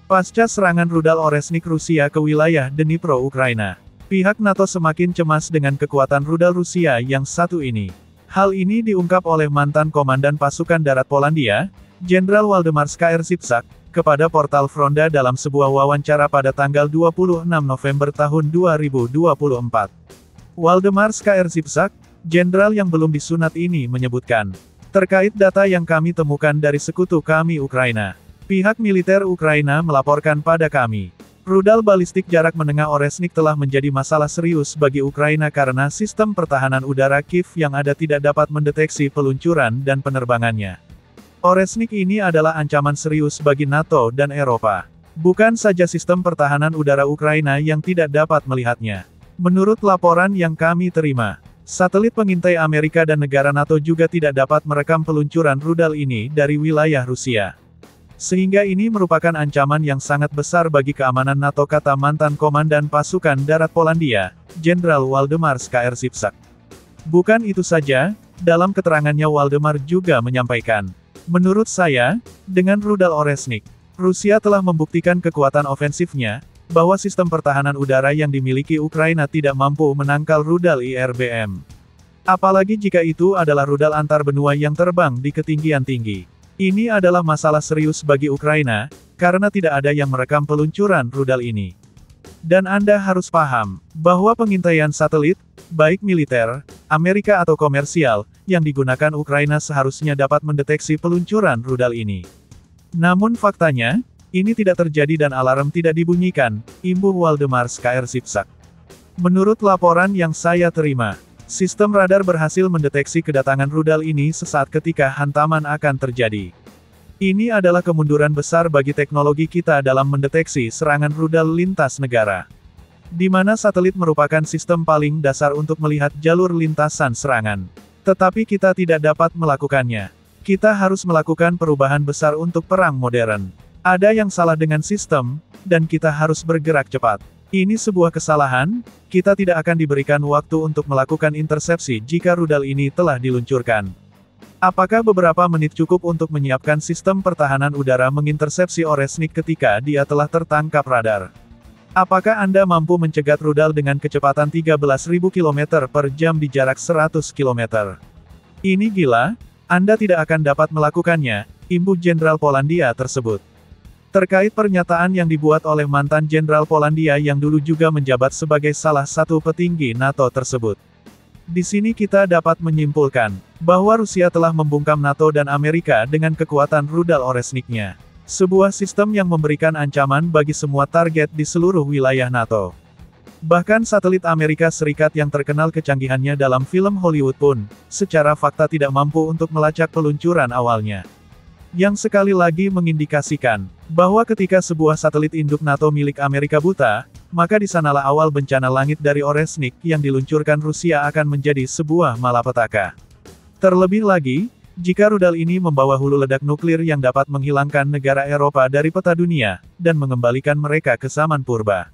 Pasca serangan rudal Oresnik Rusia ke wilayah Dnipro, Ukraina, pihak NATO semakin cemas dengan kekuatan rudal Rusia yang satu ini. Hal ini diungkap oleh mantan Komandan Pasukan Darat Polandia, Jenderal Waldemar Skrzypczak, kepada portal Fronda dalam sebuah wawancara pada tanggal 26 November tahun 2024. Waldemar Skrzypczak, jenderal yang belum disunat ini menyebutkan, terkait data yang kami temukan dari sekutu kami Ukraina. Pihak militer Ukraina melaporkan pada kami, rudal balistik jarak menengah Oresnik telah menjadi masalah serius bagi Ukraina karena sistem pertahanan udara Kiev yang ada tidak dapat mendeteksi peluncuran dan penerbangannya. Oresnik ini adalah ancaman serius bagi NATO dan Eropa. Bukan saja sistem pertahanan udara Ukraina yang tidak dapat melihatnya. Menurut laporan yang kami terima, satelit pengintai Amerika dan negara NATO juga tidak dapat merekam peluncuran rudal ini dari wilayah Rusia. Sehingga ini merupakan ancaman yang sangat besar bagi keamanan NATO, kata mantan Komandan Pasukan Darat Polandia, Jenderal Waldemar Skrzypczak. Bukan itu saja, dalam keterangannya Waldemar juga menyampaikan, menurut saya, dengan rudal Oresnik, Rusia telah membuktikan kekuatan ofensifnya, bahwa sistem pertahanan udara yang dimiliki Ukraina tidak mampu menangkal rudal IRBM. Apalagi jika itu adalah rudal antar benua yang terbang di ketinggian tinggi. Ini adalah masalah serius bagi Ukraina, karena tidak ada yang merekam peluncuran rudal ini. Dan Anda harus paham, bahwa pengintaian satelit, baik militer, Amerika atau komersial, yang digunakan Ukraina seharusnya dapat mendeteksi peluncuran rudal ini. Namun faktanya, ini tidak terjadi dan alarm tidak dibunyikan, imbuh Waldemar Skrzypczak. Menurut laporan yang saya terima, sistem radar berhasil mendeteksi kedatangan rudal ini sesaat ketika hantaman akan terjadi. Ini adalah kemunduran besar bagi teknologi kita dalam mendeteksi serangan rudal lintas negara. Di mana satelit merupakan sistem paling dasar untuk melihat jalur lintasan serangan. Tetapi kita tidak dapat melakukannya. Kita harus melakukan perubahan besar untuk perang modern. Ada yang salah dengan sistem, dan kita harus bergerak cepat. Ini sebuah kesalahan, kita tidak akan diberikan waktu untuk melakukan intersepsi jika rudal ini telah diluncurkan. Apakah beberapa menit cukup untuk menyiapkan sistem pertahanan udara mengintersepsi Oresnik ketika dia telah tertangkap radar? Apakah Anda mampu mencegat rudal dengan kecepatan 13.000 km per jam di jarak 100 km? Ini gila, Anda tidak akan dapat melakukannya, imbuh Jenderal Polandia tersebut. Terkait pernyataan yang dibuat oleh mantan Jenderal Polandia yang dulu juga menjabat sebagai salah satu petinggi NATO tersebut. Di sini kita dapat menyimpulkan, bahwa Rusia telah membungkam NATO dan Amerika dengan kekuatan rudal Oresniknya. Sebuah sistem yang memberikan ancaman bagi semua target di seluruh wilayah NATO. Bahkan satelit Amerika Serikat yang terkenal kecanggihannya dalam film Hollywood pun, secara fakta tidak mampu untuk melacak peluncuran awalnya. Yang sekali lagi mengindikasikan, bahwa ketika sebuah satelit induk NATO milik Amerika buta, maka di sanalah awal bencana langit dari Oresnik yang diluncurkan Rusia akan menjadi sebuah malapetaka. Terlebih lagi, jika rudal ini membawa hulu ledak nuklir yang dapat menghilangkan negara Eropa dari peta dunia, dan mengembalikan mereka ke zaman purba.